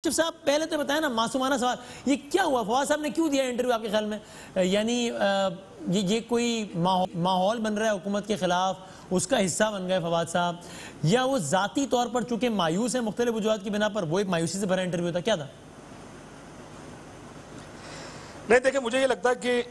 साहब पहले तो बताया ना मासूमाना सवाल, ये क्या हुआ? फवाद साहब ने क्यों दिया इंटरव्यू आपके ख्याल में? यानी ये कोई माहौल बन रहा है हुकूमत के खिलाफ, उसका हिस्सा बन गए फवाद साहब, या वो जाती तौर पर चूंकि मायूस है मुख्तलिफ वजूहात की बिना पर वो एक मायूसी से भरा इंटरव्यू था, क्या था? नहीं देखिए, मुझे ये लगता है कि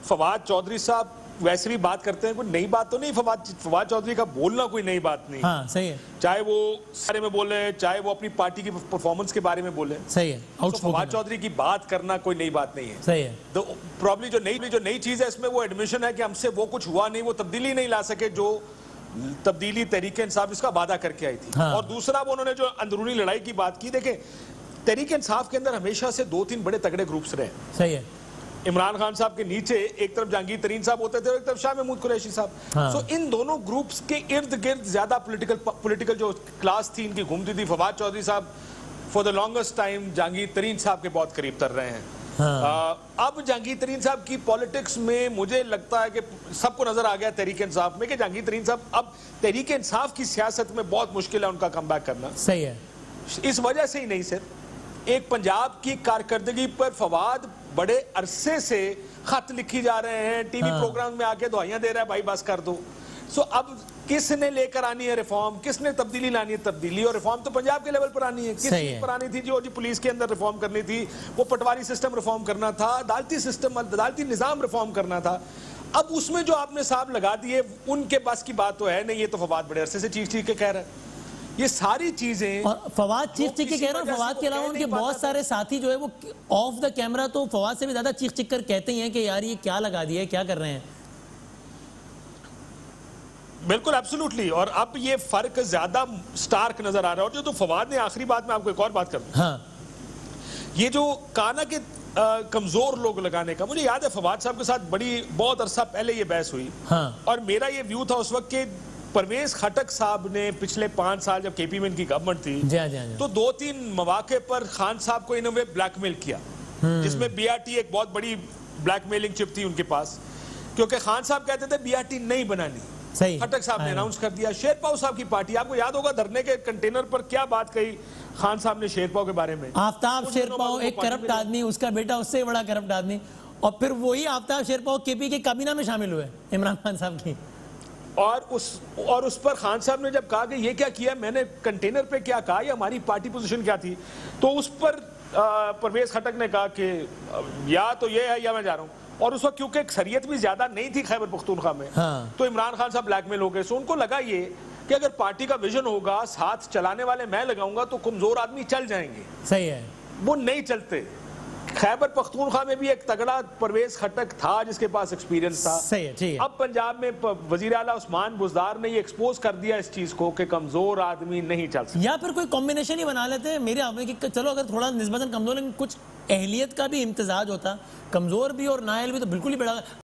फवाद चौधरी साहब वैसे भी बात करते हैं, कोई नई बात तो नहीं। फवाद चौधरी का बोलना कोई नई बात नहीं। हाँ, सही है। चाहे वो सारे में बोले, चाहे वो अपनी पार्टी की परफॉर्मेंस के बारे में बोले, सही है। तो फवाद चौधरी की बात करना कोई नई बात नहीं है। सही है। तो प्रॉब्लली जो नई चीज है इसमें वो एडमिशन है कि हमसे वो कुछ हुआ नहीं, वो तब्दीली नहीं ला सके जो तब्दीली तहरीक इंसाफ इसका वादा करके आई थी। हाँ। और दूसरा वो उन्होंने जो अंदरूनी लड़ाई की बात की, देखे तहरीक इंसाफ के अंदर हमेशा से 2-3 बड़े तगड़े ग्रुप्स रहे। सही है। इमरान खान साहब के नीचे एक तरफ जहांगीर तरीन साहब होते थे और एक तरफ शाह महमूद कुरैशी साहब। हाँ। सो इन दोनों ग्रुप्स के इर्द गिर्द ज्यादा पॉलिटिकल जो क्लास थी इनकी घूमती थी। फवाद चौधरी साहब for the longest time Jahangir तरीन साहब के बहुत करीब तर रहे हैं। हाँ। अब जहांगीर तरीन साहब की पॉलिटिक्स में मुझे लगता है कि सबको नजर आ गया तहरीक इंसाफ में कि जहांगीर तरीन साहब अब तहरीक इंसाफ की सियासत में बहुत मुश्किल है उनका कमबैक करना। सही है। इस वजह से ही नहीं सिर्फ एक पंजाब की कारकर्दगी पर फवाद बड़े अरसे से खत लिखी जा रहे हैं, टीवी प्रोग्राम में आके दुआइयां दे रहा है भाई बस कर दो। सो अब किसने लेकर आनी है रिफॉर्म, किसने तब्दीली लानी है तब्दीली, और रिफॉर्म तो पंजाब के लेवल पर आनी है। किस चीज पर आनी थी? जो पुलिस के अंदर रिफॉर्म करनी थी, वो पटवारी सिस्टम रिफॉर्म करना था, अदालती निजाम रिफॉर्म करना था। अब उसमें जो आपने साहब लगा दिए उनके पास की बात तो है नहीं। ये तो फवाद बड़े अरसे से चीख के कह रहा है ये सारी चीजें। और फवाद चीख के कह रहा है, फवाद के अलावा उनके बहुत सारे साथी जो है वो ऑफ द कैमरा तो फवाद से भी ज्यादा चीख कर कहते ही हैं कि यार ये क्या लगा दिया है, क्या कर रहे हैं। बिल्कुल एब्सोल्युटली। और अब ये फर्क ज्यादा स्टार्क नजर आ रहा है। और जो तो फवाद ने आखिरी बात में आपको एक और बात कर दूं। हाँ। ये जो काना के कमजोर लोग लगाने का, मुझे याद है फवाद साहब के साथ बहुत अरसा पहले ये बहस हुई। हाँ। और मेरा ये व्यू था उस वक्त के परवेज खटक साहब ने पिछले 5 साल जब केपी में इनकी गवर्नमेंट थी, तो 2-3 मौके पर खान साहब को इन्होंने ब्लैकमेल किया, जिसमें बीआरटी एक बहुत बड़ी ब्लैकमेलिंग चिप थी उनके पास, क्योंकि खान साहब कहते थे बीआरटी नहीं बनानी। सही। खटक साहब ने अनाउंस कर दिया। शेरपाव साहब की पार्टी, आपको याद होगा धरने के कंटेनर पर क्या बात कही खान साहब ने शेरपाव के बारे में। आफ्ताब शेरपाव एक करप्ट आदमी, उसका बेटा उससे बड़ा करप्ट आदमी, और फिर वही आफ्ताब शेरपाव केपी के काबीना में शामिल हुए इमरान खान साहब की। और उस पर खान साहब ने जब कहा कि ये क्या किया, मैंने कंटेनर पे क्या कहा, या हमारी पार्टी पोजीशन क्या थी, तो उस पर परवेज खटक ने कहा कि या तो ये है या मैं जा रहा हूं। और उस वक्त क्योंकि शरीयत भी ज्यादा नहीं थी खैबर पख्तूनख्वा में, हाँ। तो इमरान खान साहब ब्लैकमेल हो गए। सो उनको लगा ये कि अगर पार्टी का विजन होगा, साथ चलाने वाले मैं लगाऊंगा, तो कमजोर आदमी चल जाएंगे। सही है। वो नहीं चलते। खैबर पख्तूनख्वा में भी एक तगड़ा परवेज खटक था जिसके पास एक्सपीरियंस था। सही है, ठीक है। अब पंजाब में वजीर आला उस्मान बुज़दार ने ये एक्सपोज कर दिया इस चीज को कि कमजोर आदमी नहीं चल सकता। या फिर कोई कॉम्बिनेशन ही बना लेते हैं मेरे आप में कि चलो अगर थोड़ा निस्बतन कमजोर, कुछ अहलियत का भी इम्तिजाज होता, कमजोर भी और नाअहल भी तो बिल्कुल ही बड़ा।